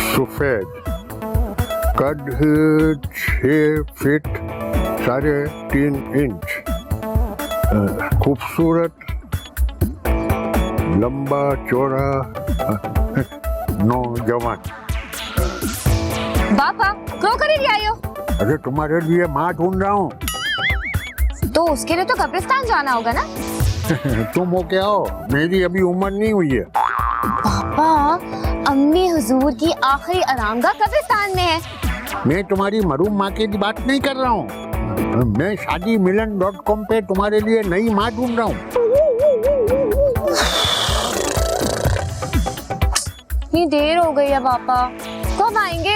सफेद, कद 6 feet 3.5 inch, खूबसूरत, लंबा चौड़ा नौजवान। बापा क्यों खरीद आई हो? अरे तुम्हारे लिए माँ ढूंढ रहा हूँ। तो उसके लिए तो कब्रिस्तान जाना होगा ना? तुम हो क्या हो? मेरी अभी उम्र नहीं हुई है। पापा, अम्मी हुजूर की आखिरी आरामगाह कब्रिस्तान में है। मैं तुम्हारी मरूम माँ की बात नहीं कर रहा हूँ। मैं शादीमिलन.com पे तुम्हारे लिए नई माँ ढूंढ रहा हूँ। इतनी देर हो गई है पापा, कब आएंगे?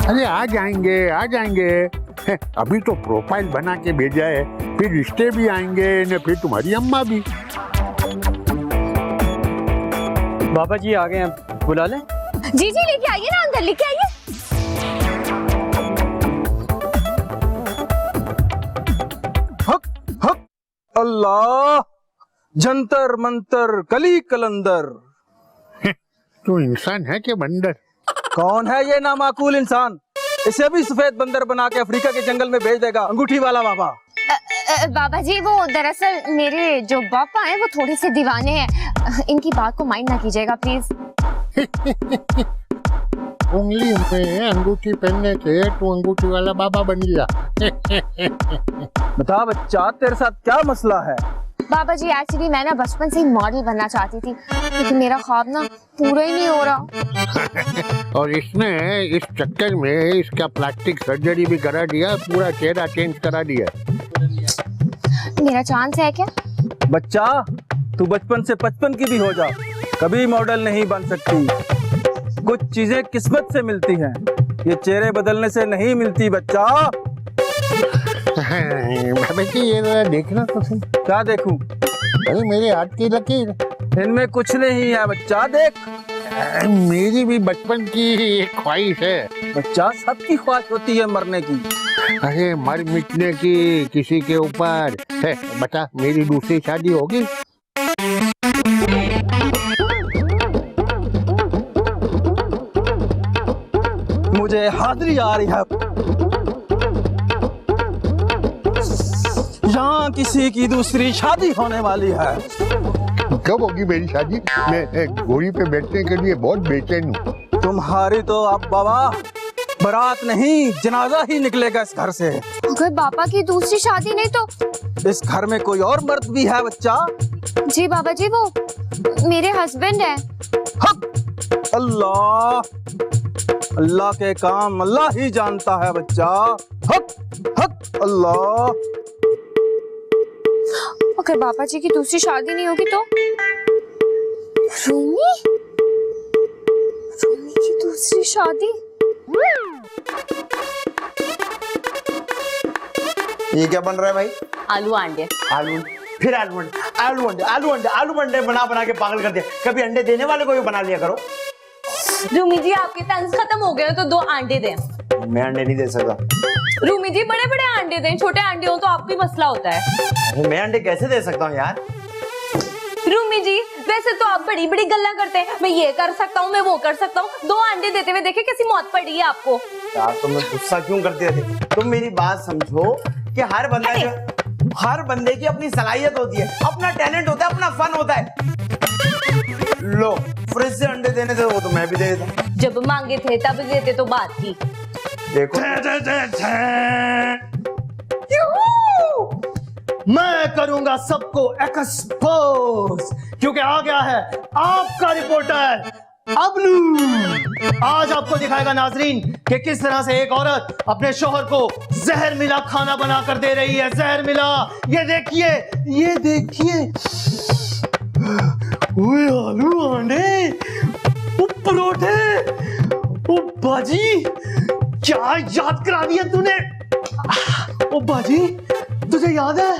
अरे आ जाएंगे। अभी तो प्रोफाइल बना के भेजा है, फिर रिश्ते भी आएंगे न, फिर तुम्हारी अम्मा भी। बाबा जी आ गए हैं, बुला ले। जी लेके आइए ना, अंदर लेके आइए। हक अल्लाह, जंतर मंतर कली कलंदर। तू इंसान है क्या बंदर? कौन है ये नामाकूल इंसान? इसे भी सफेद बंदर बना के अफ्रीका के जंगल में भेज देगा अंगूठी वाला बाबा। बाबा जी, वो दरअसल मेरे जो पापा हैं वो थोड़े से दीवाने हैं, इनकी बात को माइंड ना कीजिएगा प्लीज। उंगली में अंगूठी पहनने से तू अंगूठी वाला बाबा बन गया। बता बच्चा, तेरे साथ क्या मसला है? बाबा जी, एक्चुअली मैं ना बचपन से ही मॉडल बनना चाहती थी, लेकिन मेरा ख्वाब ना पूरा ही नहीं हो रहा। और इसने इस चक्कर में इसका प्लास्टिक सर्जरी भी करा दिया, पूरा चेहरा चेंज करा दिया। मेरा चांस है क्या? बच्चा, तू बचपन से 55 की भी हो जा, कभी मॉडल नहीं बन सकती। कुछ चीजें किस्मत से मिलती हैं, ये चेहरे बदलने से नहीं मिलती बच्चा। बेटी ये देखना तो सही। क्या देखूं? अरे मेरे हाथ की लकीर। इनमें कुछ नहीं है बच्चा, देख। मेरी भी बचपन की एक ख्वाहिश है। बच्चा, सबकी ख्वाहिश होती है मरने की। अरे मर मिटने की किसी के ऊपर है। बता, मेरी दूसरी शादी होगी? मुझे हाजिरी आ रही है, यहाँ किसी की दूसरी शादी होने वाली है। कब होगी मेरी शादी? मैं घोड़ी पे बैठने के लिए बहुत बेचैन हूँ। तुम्हारी तो अब बाबा बारात नहीं, जनाजा ही निकलेगा इस घर से। अगर पापा की दूसरी शादी नहीं तो? इस घर में कोई और मर्द भी है बच्चा। जी बाबा जी, वो मेरे हस्बैंड है। हक अल्लाह, अल्लाह के काम अल्लाह ही जानता है बच्चा। हक अल्लाह। अगर पापा जी की दूसरी शादी नहीं होगी तो? रूमी की दूसरी शादी? ये क्या बन रहा है भाई? आलू अंडे। आलू, फिर आलू अंडे, आलू अंडे, आलू अंडे, आलू अंडे बना बना के पागल कर दिया। कभी अंडे देने वाले को भी बना लिया करो। रूमी जी, आपके तंज खत्म हो गए तो 2 अंडे दें। मैं अंडे नहीं दे सकता। रूमी जी, बड़े बड़े अंडे दें, छोटे अंडे हो तो आपको ही मसला होता है। अरे मैं अंडे कैसे दे सकता हूँ यार? रूमी जी, वैसे तो आप बड़ी बड़ी गल्ला करते हैं, मैं ये कर सकता हूँ, मैं वो कर सकता हूँ। 2 अंडे देते हुए देखे कैसी मौत पड़ी है आपको। यार तुम गुस्सा क्यों करते थे? तुम मेरी बात समझो कि हर बंदे की अपनी सलाहियत होती है, अपना टैलेंट होता है, अपना फन होता है। लो, फ्रिज से अंडे देने थे वो तो मैं भी दे देता। जब मांगे थे तब देते तो बात थी। देखो मैं करूंगा सबको एक्सपोज, क्योंकि आ गया है आपका रिपोर्टर अबलू। आज आपको दिखाएगा नाजरीन कि किस तरह से एक औरत अपने शोहर को जहर मिला खाना बनाकर दे रही है। जहर मिला, ये देखिए, ये देखिए। ओए आलू अंडे, ओ परोठे, ओ बाजी, क्या याद करा दिया तूने। ओ बाजी, तुझे याद है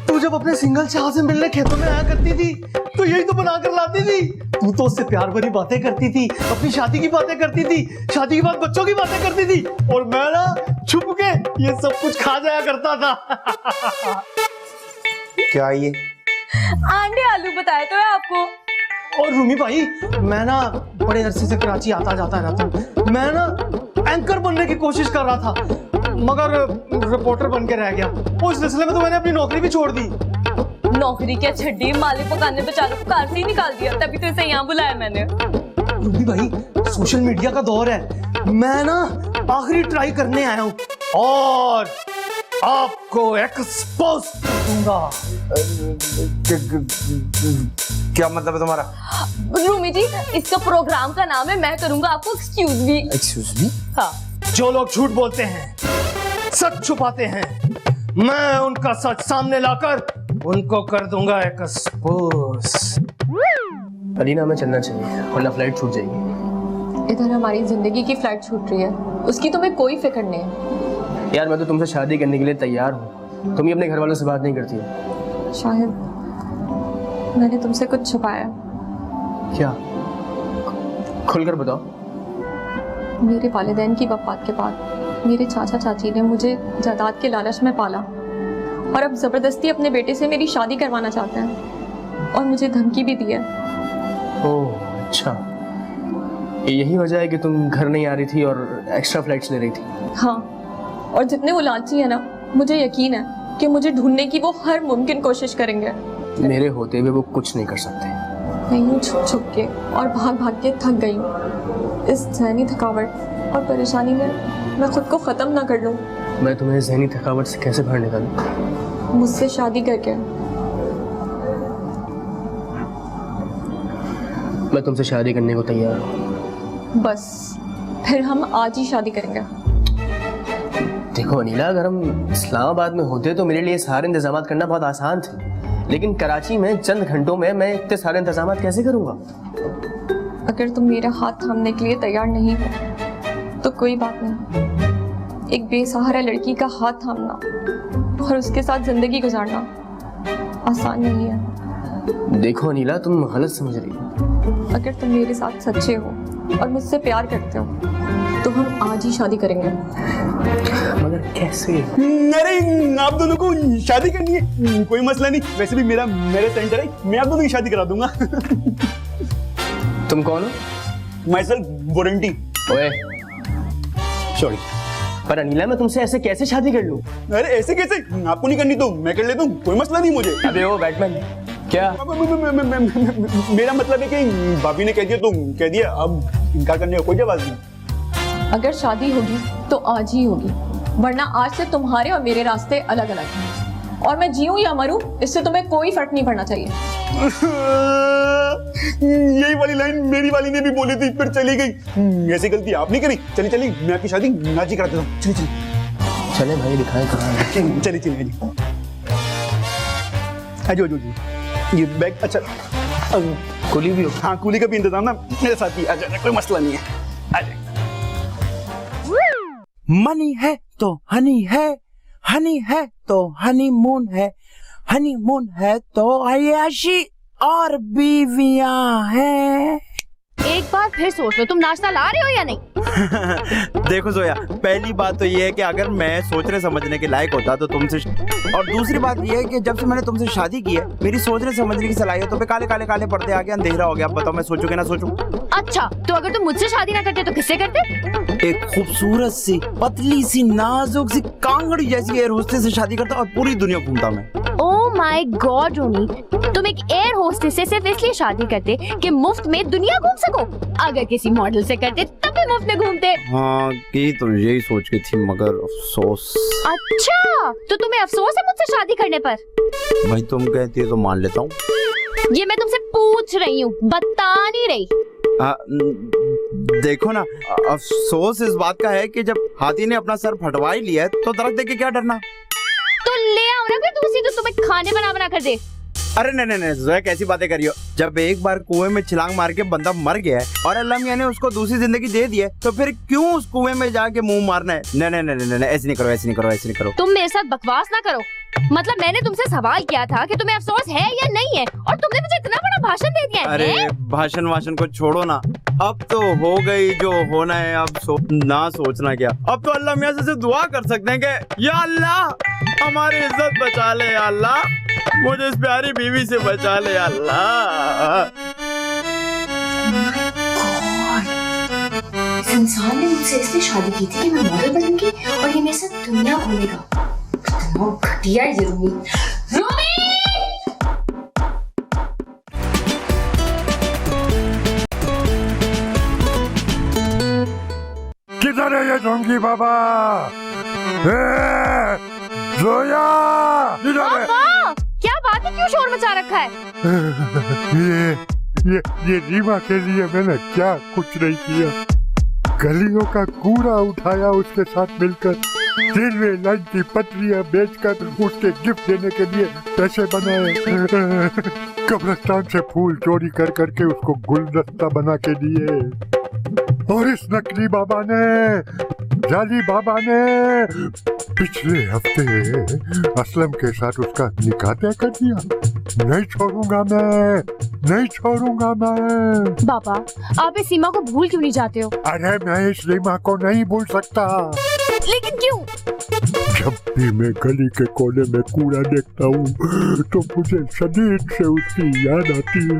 तू जब अपने सिंगल शाह से मिलने खेतों में आया करती थी तो यही तो बना कर लाती थी। तू तो उससे प्यार भरी बातें करती थी, अपनी शादी की बातें करती थी, शादी के बाद बच्चों की बातें करती थी, और मैं ना छुप के ये सब कुछ खा जाया करता था। क्या ये अंडे आलू बताया तो है आपको। और रूमी भाई, मैं ना बड़े अरसे से कराची आता जाता रहता हूँ। मैं ना एंकर बनने की कोशिश कर रहा था, मगर रिपोर्टर बन के रह गया। उस सिलसिले में तो मैंने अपनी नौकरी भी छोड़ दी। नौकरी क्या छड्डी, मालिक पकाने बेचारे को कार से ही निकाल दिया, तभी तो इसे यहाँ बुलाया मैंने। रूमी भाई, सोशल मीडिया का दौर है, मैं ना आखिरी ट्राई करने आया हूँ और आपको एक्सपोज करूंगा। क्या मतलब है तुम्हारा? रूमी जी, इसका प्रोग्राम का नाम है मैं करूंगा आपको एक्सक्यूज मी। Excuse me? हाँ। जो लोग झूठ बोलते हैं, सच छुपाते हैं, मैं उनका सच सामने लाकर उनको कर दूंगा एक्सपोज। अलीना, हमें चलना चाहिए वरना फ्लाइट छूट जाएगी। इधर हमारी जिंदगी की फ्लाइट छूट रही है, उसकी तुम्हें कोई फिक्र नहीं है। यार, मैं तो तुमसे शादी करने के लिए तैयार हूँ, तुम ही अपने घर वालों से बात नहीं करती हो। शाहिद, मैंने तुमसे कुछ छुपाया। क्या? खुलकर बताओ। मेरे वालिदैन की वफात के बाद मेरे चाचा चाची ने मुझे जायदाद के लालच में पाला और अब जबरदस्ती अपने बेटे से मेरी शादी करवाना चाहते हैं और मुझे धमकी भी दी है। ओह अच्छा, यही वजह है कि तुम घर नहीं आ रही थी और एक्स्ट्रा फ्लाइट्स ले रही थी। हाँ, और जितने वो लालची है ना, मुझे यकीन है कि मुझे ढूंढने की वो हर मुमकिन कोशिश करेंगे। मेरे होते हुए वो कुछ नहीं कर सकते। मैं यूं छुप छुप के और भाग भाग के थक गई हूँ। इस ज़हनी थकावट और परेशानी में मैं खुद को ख़त्म ना कर लूँ। मैं तुम्हें ज़हनी थकावट से कैसे बाहर निकालूं? मुझसे शादी करके। मैं तुमसे शादी करने को तैयार हूँ। बस फिर हम आज ही शादी करेंगे। देखो अनीला, अगर हम इस्लामाबाद में होते तो मेरे लिए सारे इंतजाम करना बहुत आसान थे, लेकिन कराची में चंद घंटों में मैं इतने सारे इंतजाम कैसे करूँगा? अगर तुम मेरा हाथ थामने के लिए तैयार नहीं हो तो कोई बात नहीं। एक बेसहारा लड़की का हाथ थामना और उसके साथ जिंदगी गुजारना आसान नहीं है। देखो अनीला, तुम गलत समझ रही हो। अगर तुम मेरे साथ सच्चे हो और मुझसे प्यार करते हो तो हम आज ही शादी करेंगे। मगर कैसे? अरे आप दोनों को शादी करनी है, कोई मसला नहीं। वैसे भी मेरा सेंटर है, मैं आप दोनों की शादी करा दूंगा। तुम कौन हो? My self warranty. ओए, सॉरी। पर अनीला, मैं तुमसे ऐसे कैसे शादी कर लूं? अरे ऐसे कैसे? आपको नहीं करनी तो मैं कर लेता हूँ, कोई मसला नहीं मुझे। अबे ओ बैटमैन, क्या? मेरा मतलब है कि भाभी ने कह दिया तो कह दिया, अब इनकार करने का कोई जवाब नहीं। अगर शादी होगी तो आज ही होगी, वरना आज से तुम्हारे और मेरे रास्ते अलग अलग हैं। और मैं जीऊं या मरूं, इससे तुम्हें कोई फर्क नहीं पड़ना चाहिए। यही वाली लाइन मेरी वाली ने भी बोली थी, फिर चली गई। ऐसी गलती आपने करी। चली चली, मैं आपकी शादी आज ही करा देता हूँ। चलिए चलिए चले भाई, दिखाएं कहाँ। चलिए चलिए आजो आजो। ये बैग अच्छा, कुली भी हो? हाँ, कूली का भी इंतजाम ना मेरे साथ ही। आ जाना, कोई मसला नहीं है। आ जाए। मनी है तो हनी है, हनी है तो हनीमून है, हनीमून है तो अय्याशी और बीवियां हैं। एक बार फिर सोच लो, तुम नाश्ता ला रहे हो या नहीं? देखो जोया, पहली बात तो ये है कि अगर मैं सोचने समझने के लायक होता तो तुमसे, और दूसरी बात ये है कि जब से मैंने तुमसे शादी की है मेरी सोचने समझने की सलाहियतों पे काले काले काले पर्दे आ गए, अंधेरा हो गया। अब बताओ मैं सोचूं कि ना सोचूं? अच्छा, तो अगर तुम मुझसे शादी ना करते तो किससे करते? एक खूबसूरत सी पतली सी नाजुक सी कांगड़ी जैसी एयर होस्टेस से शादी करता और पूरी दुनिया घूमता मैं। ओह माय गॉड रोनी, तुम एक एयर होस्टेस से सिर्फ इसलिए शादी करते कि मुफ्त में दुनिया घूम सको। अगर किसी मॉडल से करते तब भी मुफ्त में घूमते। हाँ, की तो यही सोच के थी, मगर अफसोस। अच्छा, तो तुम्हें अफसोस है मुझसे शादी करने पर? भाई तुम कहती है तो मान लेता हूँ। ये मैं तुमसे पूछ रही हूँ, बता नहीं रही। देखो ना, अफसोस इस बात का है कि जब हाथी ने अपना सर फटवा ही लिया है तो दरख्त देख के क्या डरना। तो ले आओ ना फिर दूसरी जो तुम्हें खाने बना बना कर दे। अरे नहीं नहीं जोया, कैसी बातें करियो। जब एक बार कुएं में छलांग मार के बंदा मर गया है और अल्लाह मियां ने उसको दूसरी जिंदगी दे दी है, तो फिर क्यों उस कुएं में जाके मुंह मारना है? नहीं नहीं नहीं नहीं, ऐसे नहीं करो, ऐसे नहीं करो, ऐसे नहीं करो। तुम मेरे साथ बकवास ना करो। मतलब मैंने तुमसे सवाल किया था कि तुम्हें अफसोस है या नहीं है, और तुमने मुझे इतना बड़ा भाषण दे दिया है। अरे भाषण वाषण को छोड़ो ना, अब तो हो गई जो होना है, अब ना सोचना क्या। अब तो अल्लाह मियां से दुआ कर सकते हैं कि या अल्लाह हमारी इज्जत बचा ले, या अल्लाह मुझे इस प्यारी बीवी से बचा ले, या अल्लाह। इंसान ने मुझसे इसलिए शादी की थी कि मैं मॉडल बनूंगी और ये मेरे साथ दुनिया घूमेगा। कितना घटिया है ये रूमी। रूमी! किधर है ये ढोंगी बाबा? जोया, किधर है? पापा, क्या बात है, क्यों शोर मचा रखा है? ये रीमा के लिए मैंने क्या कुछ नहीं किया। गलियों का कूड़ा उठाया उसके साथ मिलकर, रेलवे लाइन की पटरियां बेचकर उसके गिफ्ट देने के लिए पैसे बनाए, कब्रिस्तान से फूल चोरी कर करके उसको गुलदस्ता बना के दिए, और इस नकली बाबा ने, जाली बाबा ने पिछले हफ्ते असलम के साथ उसका निकाह तय कर दिया। नहीं छोड़ूंगा मैं, नहीं छोड़ूंगा मैं। पापा, आप इस सीमा को भूल क्यों नहीं जाते हो? अरे मैं इस रीमा को नहीं भूल सकता। लेकिन क्यों? जब भी मैं गली के कोने में कूड़ा देखता हूँ तो मुझे शदीद से उसकी याद आती है।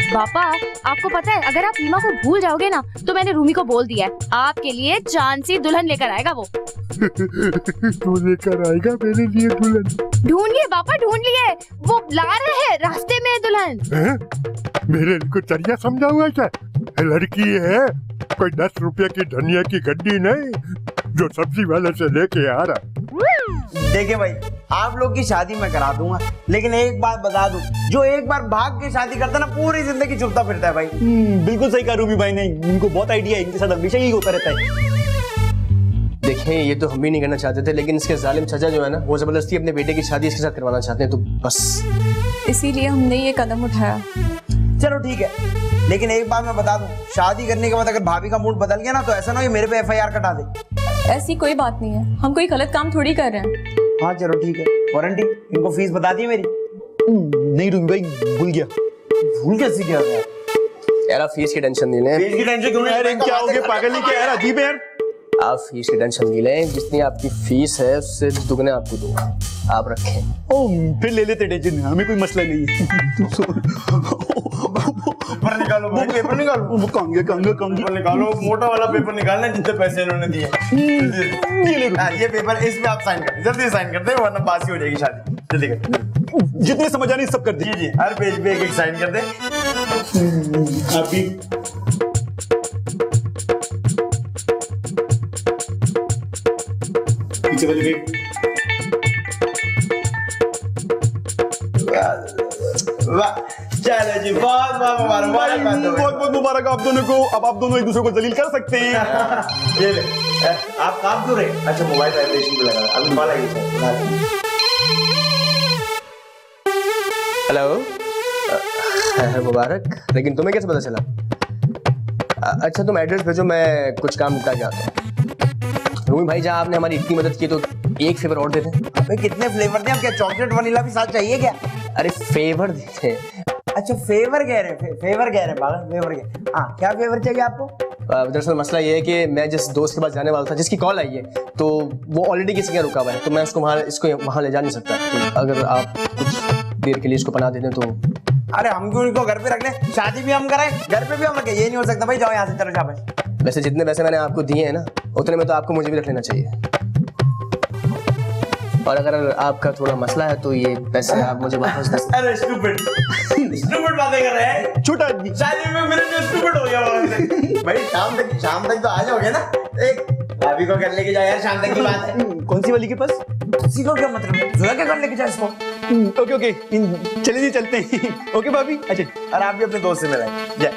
पापा, आपको पता है अगर आप रीमा को भूल जाओगे ना तो मैंने रूमी को बोल दिया है आपके लिए जान सी दुल्हन लेकर आएगा वो। तू लेकर आएगा मेरे लिए दुल्हन? ढूंढिए पापा, ढूंढ लिए, वो ला रहे हैं, रास्ते में है दुल्हन। मेरे को चरिया समझा हुआ है क्या? लड़की है, कोई 10 रुपए की धनिया की गड्डी नहीं जो सब्जी वाले से लेके आ रहा। देखिए भाई, आप लोग की शादी मैं करा दूंगा, लेकिन एक बात बता दूं, जो एक बार भाग के शादी करता है ना पूरी जिंदगी चुपता फिरता है भाई। बिल्कुल सही कहा रूबी भाई ने, इनको बहुत आइडिया है, इनके साथ हमेशा यही होता रहता है। देखें, ये तो हम भी नहीं करना चाहते थे, लेकिन इसके जालिम चाचा जो है ना, वो जबरदस्ती अपने बेटे की शादी इसके साथ करवाना चाहते हैं, तो बस इसीलिए हमने ये कदम उठाया। चलो ठीक है, लेकिन एक बात मैं बता दूं, शादी करने के बाद अगर भाभी का मूड बदल गया ना तो ऐसा ना हो मेरे पे FIR कटा दे। ऐसी कोई बात नहीं है, हम कोई गलत काम थोड़ी कर रहे हैं। हाँ चलो ठीक है। वारंटी, इनको फीस बता दी मेरी? नहीं रूबी भाई, भूल गया। भूल कैसे गया यार? आप फीस की टेंशन नहीं लें। फीस की टेंशन क्यों नहीं? अरे क्या हो गया, पागल ही क्या यार, अजीब है यार। आप फीस की टेंशन नहीं लें, जितनी आपकी फीस है उससे दुगने आपको दूंगा, आप रखें। ओ फिर ले लेते टेंशन, हमें कोई मसला नहीं है। पेपर निकालो भाई, पेपर निकालो। वो कांगे पेपर निकालो, मोटा वाला पेपर निकालना जितने पैसे इन्होंने दिए। ये पेपर, इस पे आप साइन कर, जल्दी साइन कर दे वरना बासी हो जाएगी शादी। जल्दी कर, जितने समझ आने सब कर दे। जी हर पेज पे एक साइन कर दे। आप भी पीछे वाले पे। वाह, चलो जी, बहुत बहुत मुबारक। बहुत बहुत मुबारक आप दोनों को। अब आप दोनों एक दूसरे को जलील कर सकते हैं। ये ले, आप काम क्यों रहे? अच्छा, मोबाइल वाइब्रेशन पे लगा, अभी कॉल आई है। हेलो, मुबारक। लेकिन तुम्हें कैसे पता चला? अच्छा, तुम एड्रेस भेजो, मैं कुछ काम निपटा के आता हूँ। रूमी भाई, जहाँ आपने हमारी इतनी मदद की तो एक फेवर और दे दें। अबे कितने फ्लेवर दे? आप क्या चॉकलेट वनीला भी साथ चाहिए क्या? अरे फेवर देते हैं। अच्छा फेवर कह रहे हैं, फेवर कह रहे हैं पागल, फेवर कह। हाँ, क्या फेवर चाहिए आपको? दरअसल मसला ये है कि मैं जिस दोस्त के पास जाने वाला था, जिसकी कॉल आई है, तो वो ऑलरेडी किसी के रुका हुआ है, तो मैं इसको वहाँ ले जा नहीं सकता। तो अगर आप कुछ देर के लिए इसको पना दे दें तो। अरे हम क्यों इसको घर पे रख लें? शादी भी हम कराएं, घर पे भी हम रखें? ये नहीं हो सकता भाई, जाओ यहाँ से, चलो शाबाश। वैसे जितने पैसे मैंने आपको दिए हैं ना, उतने में तो आपको मुझे भी रख लेना चाहिए। और अगर आपका थोड़ा मसला है तो ये पैसे आप मुझे वापस दे। अरे स्टूपिड बातें कर रहे हैं, छोटा आदमी। शादी में मेरे जो स्टूपिड हो गया भाई। शाम तक तो आ जाओगे ना? एक भाभी को घर लेके जाओ यार, शाम तक की बात है। कौन सी वाली के पास? किसी को क्या मतलब है? जोया के घर लेके जाओ इसको। ओके चलिए जी, चलते हैं। ओके भाभी, अच्छा। और आप भी अपने दोस्त से मिलाएं। जय,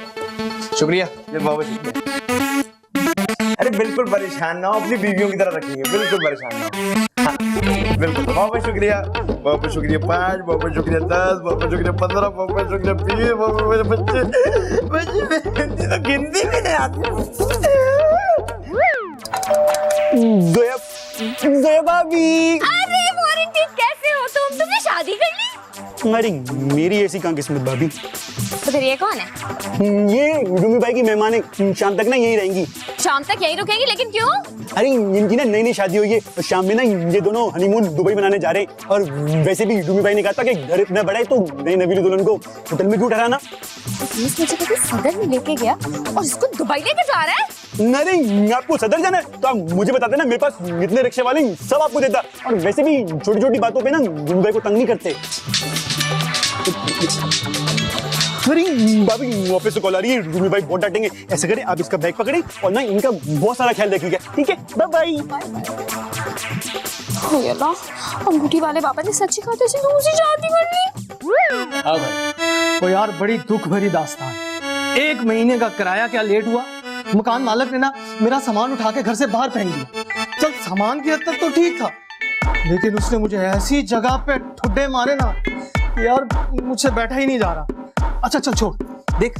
शुक्रिया। बहुत शुक्रिया। अरे बिल्कुल परेशान ना हो, अपनी बीवियों की तरह रखेंगे, बिल्कुल परेशान ना हो। हाँ, बिल्कुल। बहुत शुक्रिया, बहुत शुक्रिया। 5, बहुत शुक्रिया 10, बहुत शुक्रिया 15, बहुत शुक्रिया 20, बहुत बच्चे तो गिनती भी नहीं आती। जोया भाभी। अरे वारंटी, कैसे हो तुम? तुमने शादी कर ली? अरे मेरी ऐसी कहाँ किस्मत भाभी। तो फिर ये कौन है? ये रूमी भाई की मेहमान है, शाम तक ना यही रहेंगी। शाम तक यही रुकेंगी, लेकिन क्यों? अरे इनकी ना नई नई शादी हुई है और शाम में ना ये दोनों हनीमून दुबई मनाने जा रहे हैं। और वैसे भी रूमी भाई ने कहा था कि घर इतना बड़ा है तो नई नवीली दुल्हन को होटल में क्यों ठहराना। मुझे कभी सदर में लेके गया और इसको दुबई लेके जा रहा है। नहीं, आपको सदर जाना है तो आप मुझे बताते ना, मेरे पास इतने रिक्शे वाले सब आपको देता। और वैसे भी छोटी छोटी बातों पे ना रूमी भाई को तंग नहीं करते। अरे भाभी ऑफिस से कॉल आ रही है, रूमी भाई बहुत डांटेंगे। ऐसे करें आप इसका बैग पकड़े और ना इनका बहुत सारा ख्याल रखिएगा, ठीक है? Bye bye. अंगूठी वाले पापा ने सच्ची खाते से दूसरी शादी कर ली। हाँ भाई। तो यार बड़ी दुख भरी दास्तान। 1 महीने का किराया क्या लेट हुआ, मकान मालिक ने ना मेरा सामान उठा के घर से बाहर फेंक दिया। चल सामान की हद तक तो ठीक था, लेकिन उसने मुझे ऐसी जगह पे ठुड्डे मारे ना यार, मुझसे बैठा ही नहीं जा रहा। अच्छा चल छोड़, देख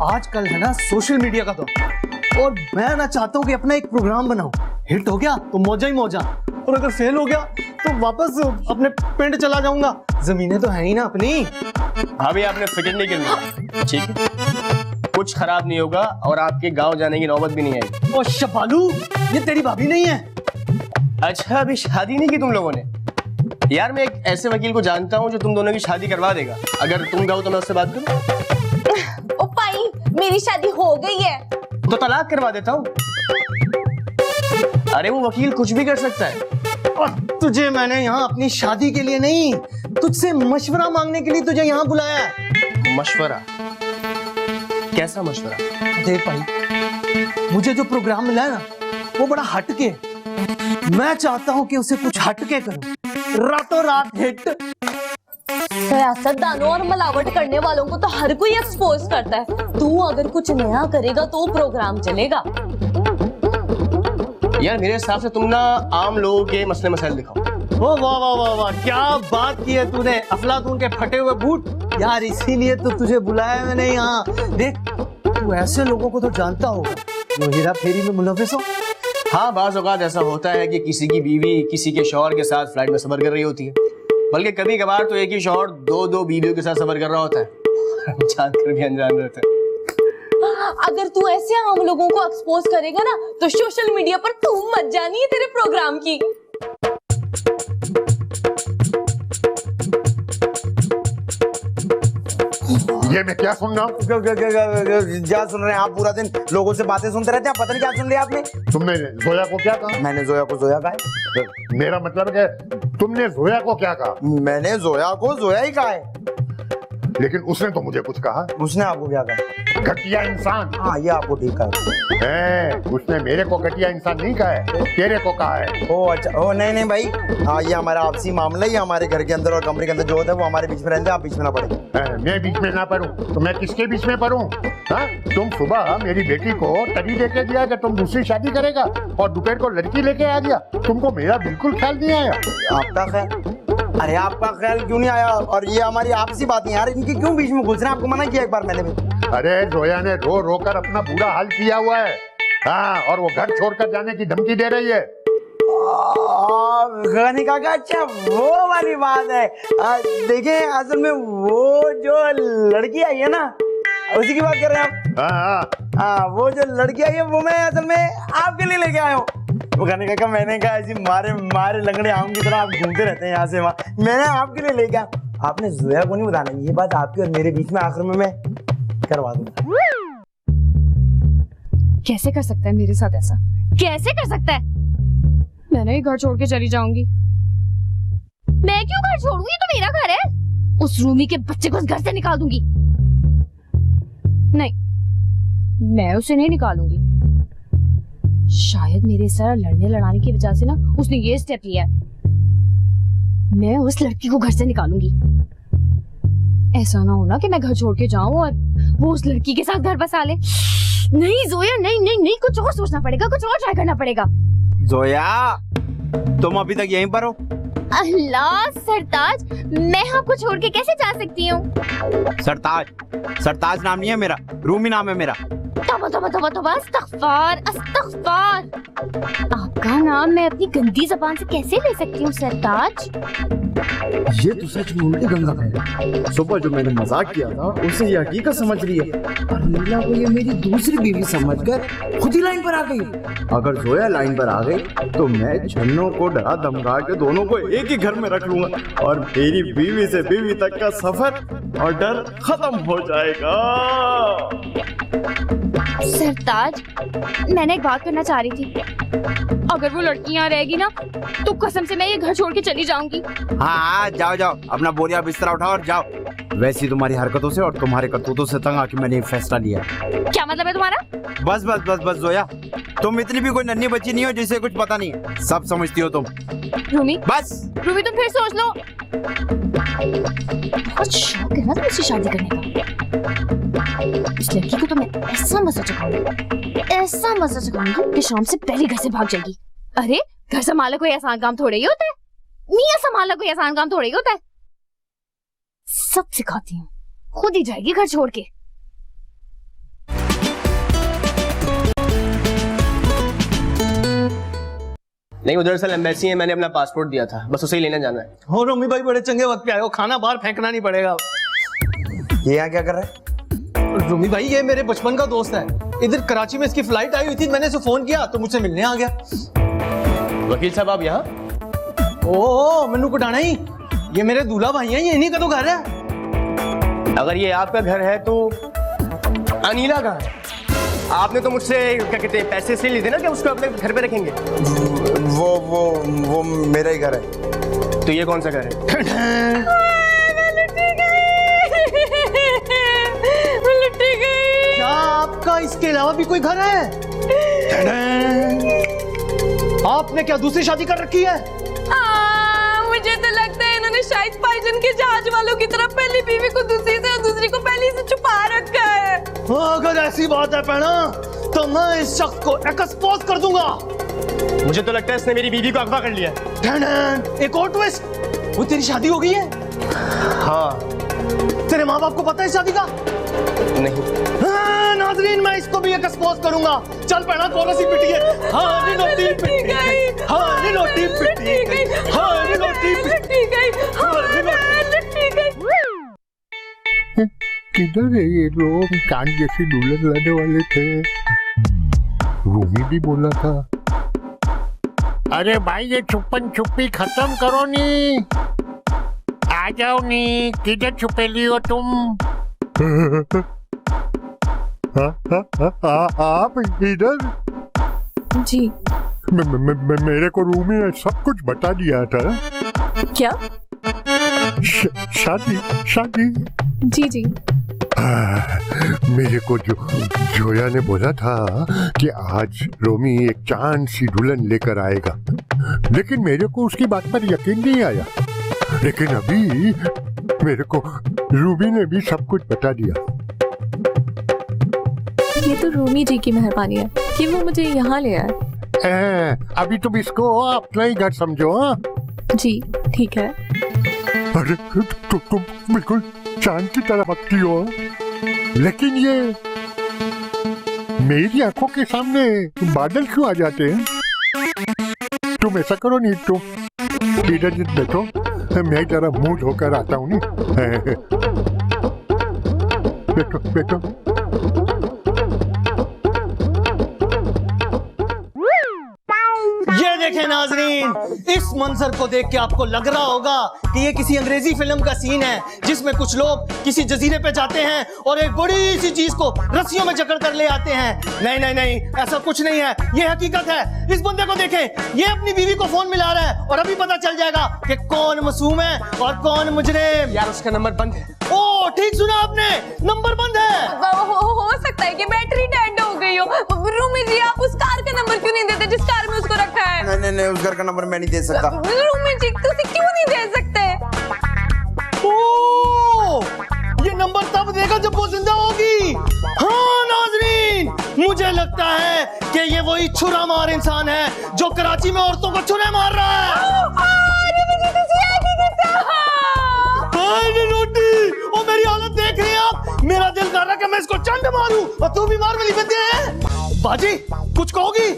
आजकल है ना सोशल मीडिया का दौर, और मैं ना चाहता हूँ कि अपना एक प्रोग्राम बनाऊं। हिट हो गया तो मौजा ही मौजा, और अगर फेल हो गया तो वापस अपने पिंड चला जाऊंगा। जमीनें तो है ही ना अपनी। भाभी आपने फिक्र नहीं करनी, ठीक है? कुछ खराब नहीं होगा और आपके गांव जाने की नौबत भी नहीं आएगी। ओ शबालू, ये तेरी भाभी नहीं है? अच्छा, अभी शादी नहीं की तुम लोगों ने? यार मैं एक ऐसे वकील को जानता हूँ जो तुम दोनों की शादी करवा देगा। अगर तुम कहो तो मैं उससे बात करूँ। ओ भाई, मेरी शादी हो गई है तो तलाक करवा देता हूँ। अरे वो वकील कुछ भी कर सकता है। और तुझे मैंने यहाँ अपनी शादी के लिए नहीं, तुझसे मशवरा मांगने के लिए तुझे यहाँ बुलाया है। मशवरा? कैसा मशवरा? देख भाई, मुझे जो प्रोग्राम मिला है ना वो बड़ा हटके। मैं चाहता हूँ कि उसे कुछ हटके करूं, रातों रात हिट। सियासतदानों और मिलावट करने वालों को तो हर कोई एक्सपोज करता है। तू अगर कुछ नया करेगा तो प्रोग्राम चलेगा। यार मेरे हिसाब से तुम ना आम लोगों के मसले मसाइल दिखाओ। ओ वाह वाह वाह वाह, क्या बात की है तूने, अफलातून के फटे हुए बूट। यार इसीलिए तो तुझे बुलाया मैंने यहाँ। देख तू ऐसे लोगों को तो जानता होगा जो हेरा फेरी में मुलव्विस हो। हाँ, बाज़ औक़ात ऐसा होता है कि किसी की बीवी किसी के शौहर के साथ फ्लाइट में सफर कर रही होती है, बल्कि कभी कभार तो एक ही शौहर 2-2 बीवियों के साथ सफर कर रहा होता है। जानकर भी अनजान रहता है। अगर तू ऐसे आम लोगों को एक्सपोज करेगा ना तो सोशल मीडिया पर धूम मच जानी है तेरे प्रोग्राम की। ये मैं क्या सुन रहा हूँ? क्या सुन रहे हैं आप? पूरा दिन लोगों से बातें सुनते रहते हैं, पता नहीं क्या सुन लिया आपने। तुमने जोया को क्या कहा? मैंने जोया को जोया कहा। मेरा मतलब है तुमने जोया को क्या कहा? मैंने जोया को जोया ही कहा है। लेकिन उसने तो मुझे कुछ कहा। उसने आपको क्या कहा? घटिया इंसान। हाँ, ये आपको ठीक कहा है। उसने मेरे को घटिया इंसान नहीं कहा है, तेरे को कहा है। ओ अच्छा, ओ नहीं नहीं भाई, हाँ ये हमारा आपसी मामला है। ये हमारे घर के अंदर और कमरे के अंदर जो होता है वो हमारे बीच में रहते हैं, आप बीच में ना पड़े। मैं बीच में ना पढ़ूं तो मैं किसके बीच में पढ़ूं? हाँ, तुम सुबह मेरी बेटी को तरी लेके दिया कि तुम दूसरी शादी करेगा, और दोपहर को लड़की लेके आ गया। तुमको मेरा बिल्कुल ख्याल नहीं आया। आपका ख्याल? अरे आपका ख्याल क्यों नहीं आया? और ये हमारी आपसी बात है यार, इनकी क्यों बीच में घुस रहे हैं? आपको मना किया एक बार मैंने भी। अरे जोया ने रो रो कर अपना बुरा हाल किया हुआ है। हाँ, और वो घर छोड़कर जाने की धमकी दे रही है। का अच्छा वो वाली बात है। देखिए असल में वो जो लड़की आई है ना, उसी की बात कर रहे हैं आप। हाँ, वो जो लड़की आई है वो मैं असल में आपके लिए लेके आया हूँ। वो कहने का मैंने कहा ऐसी मारे मारे लंगड़े आम की तरह आप घूमते रहते हैं यहाँ से वहाँ, मैंने आपके लिए लेके आया। आपने जोया को नहीं बताना, ये बात आपकी और मेरे बीच में आखिर में मैं करवा दूंगा। कैसे कर सकता है मेरे साथ ऐसा? कैसे कर सकता है? मैं नहीं घर छोड़ के चली जाऊंगी। मैं क्यों घर छोड़ूंगी? ये तो मेरा घर है। उस रूमी के बच्चे को उस घर से निकाल दूंगी। नहीं, मैं उसे नहीं निकालूंगी। शायद मेरे साथ लड़ने लड़ाने की वजह से ना उसने ये स्टेप लिया है। मैं उस लड़की को घर से निकालूंगी। ऐसा ना हो ना कि मैं घर छोड़ के जाऊं और वो उस लड़की के साथ घर बसा ले। नहीं जोया, नहीं नहीं नहीं, कुछ और सोचना पड़ेगा, कुछ और ट्राई करना पड़ेगा। जोया, तुम अभी तक यहीं पर हो? अल्लाह सरताज, मैं आपको छोड़ के कैसे जा सकती हूँ? सरताज नाम नहीं है मेरा, रूमी नाम है मेरा। तौबा तौबा तौबा तौबा, अस्तगफार अस्तगफार। आपका नाम मैं अपनी गंदी जबान से कैसे ले सकती हूँ सरताज? ये तो सच में उल्टी गंगा है। सुबह जो मैंने मजाक किया था उसे ये हकीकत समझ रही है और नीला को ये मेरी दूसरी बीवी समझकर खुद ही लाइन पर आ गई। अगर जोया लाइन पर आ गई तो मैं छन्नों को डरा धमका के दोनों को एक ही घर में रख लूंगा और मेरी बीवी से बीवी तक का सफर और डर खत्म हो जाएगा। सरताज, मैंने एक बात करना चाह रही थी। अगर वो लड़की यहाँ रहेगी ना तो कसम से मैं ये घर छोड़ के चली जाऊंगी। हाँ जाओ जाओ, अपना बोरिया बिस्तरा उठाओ और जाओ। वैसी तुम्हारी हरकतों से और तुम्हारे करतूतों से तंग आके मैंने फैसला लिया। क्या मतलब है तुम्हारा? बस बस बस बस जोया, तुम इतनी भी कोई नन्ही बच्ची नहीं हो जिसे कुछ पता नहीं है, सब समझती हो तुम। रूमी, बस रूमी तुम फिर सोच लो। बहुत शौक है ना तुमसे शादी करने का। इस लड़की को तो मैं ऐसा मजा चखाऊंगी कि शाम से पहले घर से भाग जाएगी। अरे घर संभालना कोई आसान काम थोड़ा ही होता है। मियां संभालना कोई आसान काम थोड़ा ही होता है। सब सिखाती हूँ, खुद ही जाएगी घर छोड़ के। नहीं, वो दरअसल एम्बेसी है, मैंने अपना पासपोर्ट दिया था, बस उसे ही लेने जाना है। हो रोमी भाई, बड़े चंगे वक्त पे आए हो, खाना बाहर फेंकना नहीं पड़ेगा। ये यहाँ क्या कर रहा है? रोमी भाई ये मेरे बचपन का दोस्त है। इधर कराची में इसकी फ्लाइट आई हुई थी, मैंने इसे फोन किया तो मुझसे मिलने आ गया। वकील साहब आप यहाँ? ओ मैनू कुटाना ही, ये मेरे दूल्हा भाई हैं, ये इन्हीं का तो घर है। अगर ये आपका घर है तो अनीला कहाँ है? आपने तो मुझसे क्या कहते हैं पैसे इसलिए लिए थे ना कि उसको अपने घर पे रखेंगे। वो मेरा ही घर है। तो ये कौन सा घर है? क्या आपका इसके अलावा भी कोई घर है? आपने क्या दूसरी शादी कर रखी है? मुझे तो लगता है इन्होंने शायद पाइजन के जहाज वालों की तरह पहली बीवी को दूसरी से और दूसरी को पहली से छुपा रखा है। अगर ऐसी बात है पहना तो मैं इस शख्स को एक्सपोज कर दूंगा। मुझे तो लगता है इसने मेरी बीवी को अगवा कर लिया। एक और ट्विस्ट, वो तेरी शादी हो गई है? हाँ। तेरे माँ बाप को पता है शादी का? नहीं। हाँ, नाज़रीन मैं इसको भी एक्सपोज करूंगा। चल पहना कौन सी पिटी है? हाँ नी लोटी पिटी गई, हाँ नी लोटी पिटी गई, हाँ नी लोटी पिटी गई, हाँ नी लोटी गई। किधर है ये लोग? चांद जैसी दुल्हन लाने वाले थे। रूमी भी बोला था। अरे भाई ये छुपन छुपी खत्म करो नी, आ जाओ नी, किधर छुपेली हो तुम? आप इधर? जी। मेरे को रूमी ने सब कुछ बता दिया था। क्या? शादी। जी। मेरे को जोया ने बोला था कि आज रोमी एक चांद सी दुल्हन लेकर आएगा, लेकिन मेरे को उसकी बात पर यकीन नहीं आया। लेकिन अभी मेरे को रूबी ने भी सब कुछ बता दिया। ये तो रूमी जी की मेहरबानी है कि वो मुझे यहाँ ले आए। अभी तुम इसको अपना ही घर समझो। हाँ जी ठीक है। अरे तुम बिल्कुल चांद की तरह बकती हो, लेकिन ये मेरी आंखों के सामने बादल क्यों आ जाते हैं? तुम ऐसा करो नहीं, तुम इधर बैठो, मैं जरा मुंह धोकर आता हूँ। नहीं बैठो। ये देखें नाजरीन, इस मंजर को देख के आपको लग रहा होगा कि ये किसी अंग्रेजी फिल्म का सीन है जिसमें कुछ लोग किसी जजीरे पे जाते हैं और एक बड़ी सी चीज को रस्सियों में जकड़ कर ले आते हैं। नहीं, ऐसा कुछ नहीं है, ये हकीकत है। इस बंदे को देखें, ये अपनी बीवी को फोन मिला रहा है और अभी पता चल जाएगा कि कौन मासूम है और कौन मुजरिम। यार उसका नंबर बंद है। ओ ठीक सुना आपने, नंबर बंद है। हो सकता है कि बैटरी डेड हो गई हो। रूमी जी आप उस कार का नंबर क्यों नहीं देते जिस कार में उसको रखा है? नहीं, उस घर का नंबर मैं नहीं दे सकता। रूमी जी तुसी क्यों नहीं दे सकते? ओ, ये नंबर तब देगा जब वो जिंदा होगी। हाँ नाज़रीन, मुझे लगता है कि ये वही छुरा मार इंसान है जो कराची में औरतों को छुरे मार रहा है। ओ मेरी हालत देख रहे हैं आप? मेरा दिल कर रहा है कि मैं इसको चंड मारूं और तू भी मार वाली बंदे हैं। बाजी कुछ कहोगी?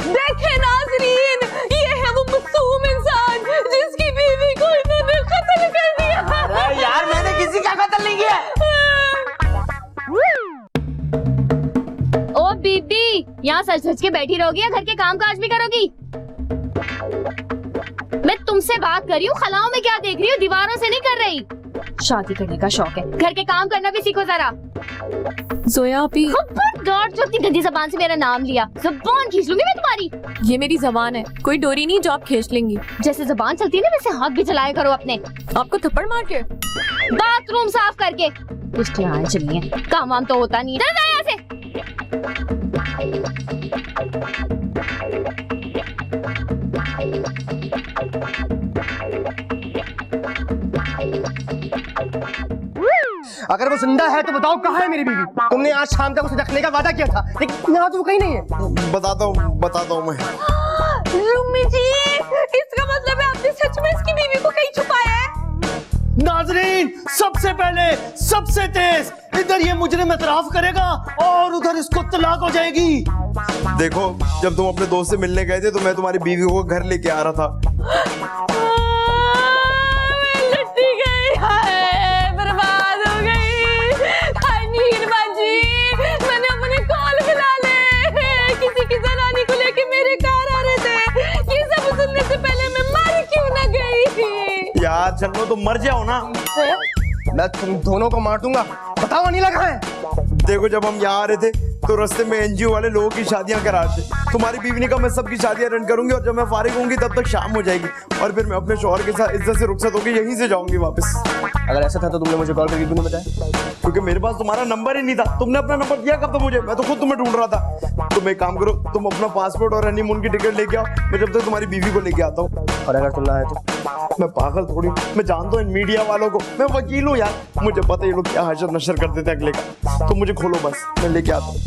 देखे नाज़रीन, ये है वो मासूम इंसान जिसकी बीवी को इन्होंने कत्ल कर दिया। अरे यार मैंने किसी का कत्ल नहीं किया। ओ बीबी, यहाँ सच सच के बैठी रहोगी या घर के काम काज भी करोगी? मैं तुमसे बात कर रही हूँ, खलाओं में क्या देख रही हो? दीवारों से नहीं कर रही। शादी करने का शौक है, घर के काम करना भी सीखो जरा। जोया अभी खबरदार जो इतनी गंदी जबान से मेरा नाम लिया, जबान खींच लूंगी मैं तुम्हारी। ये मेरी जबान है, कोई डोरी नहीं जो आप खींच लेंगी। जैसे जबान चलती है ना वैसे हाथ भी चलाया करो अपने। आपको थप्पड़ मार के? बाथरूम साफ करके। कुछ क्या चलिए, काम वाम तो होता नहीं है। चल यहाँ से। अगर वो जिंदा है तो बताओ कहाँ है मेरी बीवी? तुमने आज शाम तक उसे रखने का वादा किया था, लेकिन यहाँ तो वो कहीं नहीं है। बताता हूँ मैं। रूमी जी, इसका मतलब है आपने सच में इसकी बीवी को कहीं छुपाया है? नाजरीन, सबसे पहले सबसे तेज इधर ये मुजरिम एतराफ करेगा और उधर इसको तलाक हो जाएगी। देखो, जब तुम अपने दोस्त से मिलने गए थे तो मैं तुम्हारी बीवी को घर लेके आ रहा था। लट्टी गई, हाय बर्बाद हो गई। हाय नीर बाजी, मैंने अपने कॉल मिला ले, किसी की जनानी को लेके मेरे कार आ रहे थे। ये सब सुनने से पहले मैं मर क्यों न गई? यार चलो तो मर जाओ ना। मैं तुम दोनों को मार दूंगा। बताओ अनिला कहाँ है? देखो, जब हम यहाँ आ रहे थे तो रास्ते में एनजीओ वाले लोगों की शादियां करा रहे थे। तुम्हारी बीवी ने कहा मैं सबकी शादियां अटेंड करूंगी और जब मैं फारिग होंगी तब तक शाम हो जाएगी और फिर मैं अपने शौहर के साथ इज्जत से रुखसत होकर यहीं से जाऊंगी वापस। अगर ऐसा था तो तुमने मुझे कॉल करके क्यों नहीं बताया? क्योंकि मेरे पास तुम्हारा नंबर ही नहीं था। तुमने अपना नंबर दिया कब? तो मुझे, मैं तो खुद तुम्हें ढूंढ रहा था। तुम एक काम करो, तुम अपना पासपोर्ट और हनीमून की टिकट लेके आओ, मैं जब तक तुम्हारी बीवी को लेके आता हूँ। और अगर तुम ना आए तो? मैं पागल थोड़ी, मैं जानता हूँ इन मीडिया वालों को, मैं वकील हूँ यार, मुझे पता है ये लोग क्या हशर नशर करते थे अगले का। तो मुझे खोलो बस, मैं लेके आता हूँ।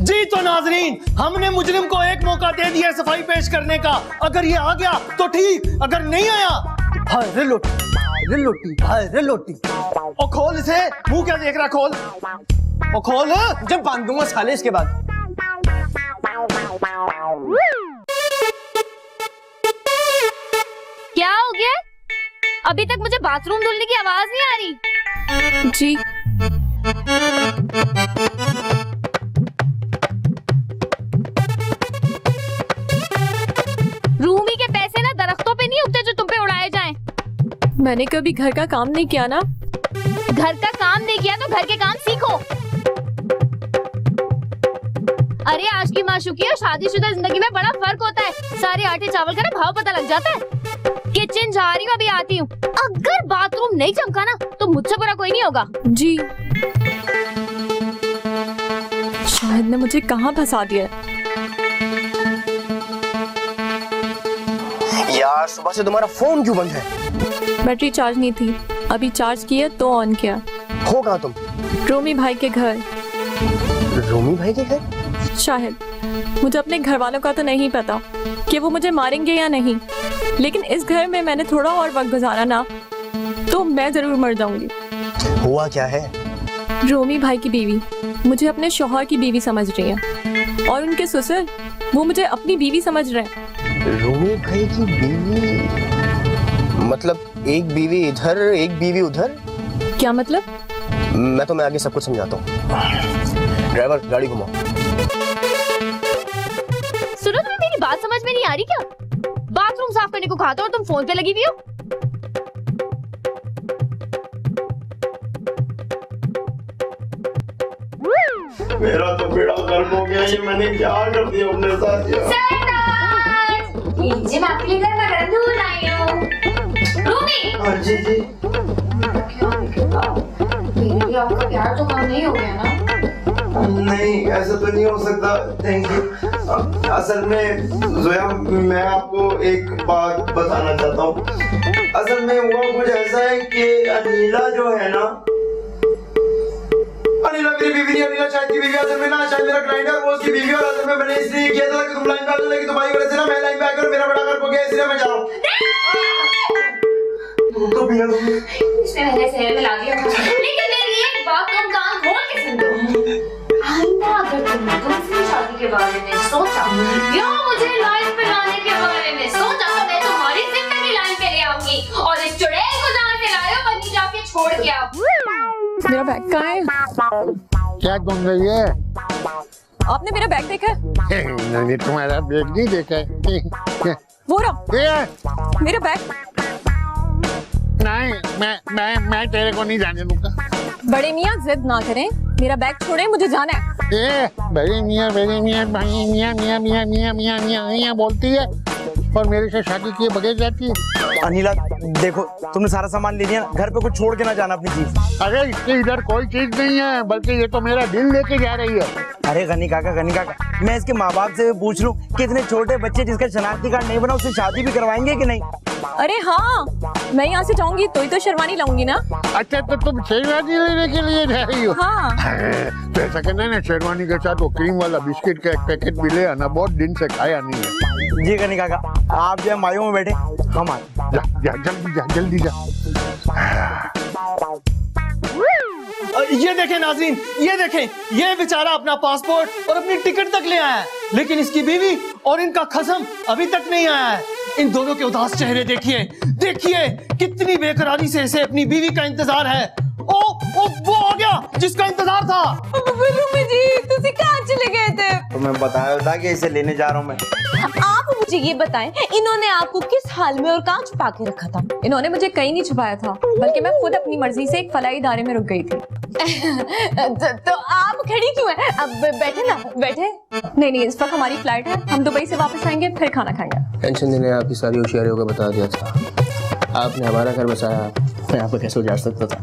जी तो नाजरीन, हमने मुजरिम को एक मौका दे दिया सफाई पेश करने का। अगर ये आ गया तो ठीक, अगर नहीं आया हाय रे लोटी, रे लोटी, हाय रे लोटी। ओ खोल इसे, मुंह क्या देख रहा? खोल, ओ खोल। जब बांध दूंगा साले इसके बाद। क्या हो गया? अभी तक मुझे बाथरूम धुलने की आवाज नहीं आ रही। जी रूमी के पैसे ना दरख्तों पे नहीं उगते जो तुम पे उड़ाए जाएं। मैंने कभी घर का काम नहीं किया ना। घर का काम नहीं किया तो घर के काम सीखो। अरे आज की माशूकी और शादीशुदा जिंदगी में बड़ा फर्क होता है। सारे आटे चावल का ना भाव पता लग जाता है। किचन जा रही हूँ, अभी आती हूँ। अगर बाथरूम नहीं चमका ना तो मुझसे बुरा कोई नहीं होगा। जी शायद ने मुझे कहाँ फंसा दिया। यार सुबह से तुम्हारा फोन क्यों बंद है? बैटरी चार्ज नहीं थी, अभी चार्ज किया तो ऑन किया। हो कहाँ तुम? रोमी भाई के घर। रोमी भाई के घर? शायद, मुझे अपने घर वालों का तो नहीं पता कि वो मुझे मारेंगे या नहीं, लेकिन इस घर में मैंने थोड़ा और वक्त गुजारा ना तो मैं जरूर मर जाऊंगी। हुआ क्या है? रोमी भाई की बीवी मुझे अपने शौहर की बीवी समझ रही है और उनके ससुर वो मुझे अपनी बीवी समझ रहे हैं। रोमी भाई की बीवी मतलब एक बीवी इधर एक बीवी उधर? क्या मतलब? मैं तुम्हें आगे सब कुछ समझाता हूँ। ड्राइवर गाड़ी घुमाओ। सुनो, तुम्हें मेरी बात समझ में नहीं आ रही क्या? बाथरूम साफ करने को कहा था और तुम फोन पे लगी हुई हो। मेरा तो बेड़ा गर्क हो गया, ये मैंने क्या कर दिया अपने साथ यार। मैं आपके लिए गर्मा गर्म दूध लाई हूँ। रूमी। हाँ जी जी। मेरे लिए आपका प्यार तो कम नहीं हो गया ना? नहीं, ऐसा तो नहीं हो सकता। Thank you. असल में जोया, मैं आपको एक बात बताना चाहता हूँ। असल में हुआ कुछ ऐसा है कि अनिला जो है ना, अनिला मेरी बीवी नहीं, अनिला शायद की बीवी। असल में ना शायद मेरा ग्राइंडर वो उसकी बीवी, और असल में मैंने इसलिए किया था कि तुम लाइन पे आ जाओ, लेकिन तुम्हारी वजह से ना मैं लाइन पे आकर मेरा बड़ा गर्क हो गया, इसलिए मैं जा रहा हूँ। तो बिना इसने मेरे शहर में ला दिया। लेकिन मेरी एक बात तुम कान खोल के सुन लो। आइंदा अगर तुम बारे में सोचा या मुझे लाइन पे लाने के बारे में सोचा तो मैं तुम्हारी जिंदगी लाइन पे ले आऊंगी और इस चुड़ैल को जहाँ से लाए हो वहीं जाके छोड़ के आओ। मेरा बैग कहाँ है? क्या ढूंढ रही है? आपने मेरा बैग देखा है? मैंने तुम्हारा बैग नहीं देखा है। वो रहा मेरा बैग। नहीं, मैं तेरे को नहीं जाने दूंगा। बड़े मियाँ जिद ना करें, मेरा बैग छोड़े, मुझे जाना है। बड़े मियाँ मियाँ बोलती है और मेरे से शादी किए बगैर जाती है। अनिला देखो, तुमने सारा सामान ले लिया ना, घर पे कुछ छोड़ के ना जाना अपनी चीज। अरे इसके इधर कोई चीज नहीं है, बल्कि ये तो मेरा दिल लेके जा रही है। अरे गनी काका, मैं इसके माँ बाप से पूछ लूं कि इतने छोटे बच्चे जिसका शनाख्ती कार्ड नहीं बना उससे शादी भी करवाएंगे कि नहीं? अरे हाँ, मैं यहाँ से जाऊंगी तो शेरवानी लाऊंगी ना। अच्छा, तो तुम शेरवानी लेने के लिए जा रही हो? हाँ। तो ऐसा करना ना, शेरवानी के साथ वो क्रीम वाला बिस्किट का एक पैकेट भी ले आना, बहुत दिन से खाया नहीं है। जी गनी काका, आप जो मायूं में बैठे, हम आते। जल्दी जा। ये देखें नाज़रीन, ये देखें, ये बेचारा अपना पासपोर्ट और अपनी टिकट तक ले आया है, लेकिन इसकी बीवी और इनका खसम अभी तक नहीं आया है। इन दोनों के उदास चेहरे देखिए, कितनी बेकरारी से इसे अपनी बीवी का इंतजार है। ओ वो आ गया जिसका इंतजार था। रूमी जी, तुसी कहाँ चले गए थे? तो मैं बताया था कि इसे लेने जा रहा हूँ मैं। आप मुझे ये बताएं, इन्होंने आपको किस हाल में और कहाँ छुपा के रखा था? इन्होंने मुझे कहीं नहीं छुपाया था, बल्कि मैं खुद अपनी मर्जी से एक फलाई इदारे में रुक गई थी। तो आप खड़ी क्यों हैं? अब बैठे ना, बैठे। नहीं, इस वक्त हमारी फ्लाइट है, हम दुबई से वापस आएंगे, फिर खाना खाएंगे। टेंशन नहीं लेना, आपकी सारी होशियारियों को बता दिया था। आपने हमारा घर बसाया, मैं आपको कैसे उजाड़ सकता था?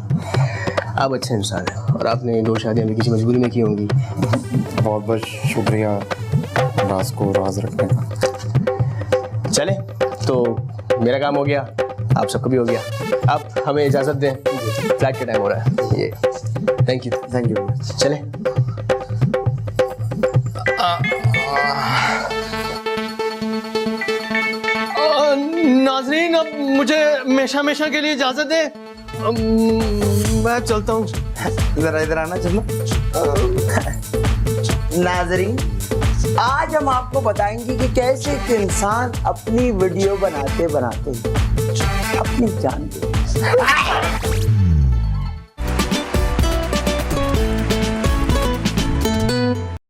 आप अच्छे इंसान हैं और आपने 2 शादियां भी किसी मजबूरी में की होंगी। बहुत बहुत शुक्रिया राज को राज रखने का। चले, तो मेरा काम हो गया, आप सबको भी हो गया। आप हमें इजाजत दें, फ्लाइट का टाइम हो रहा है। ये थैंक यू। चले। नाज़रीन, अब मुझे हमेशा के लिए इजाजत दें, मैं चलता हूँ। जरा इधर आना, चलो। नाज़रीन, आज हम आपको बताएंगे कि कैसे एक इंसान अपनी वीडियो बनाते अपनी जान दे।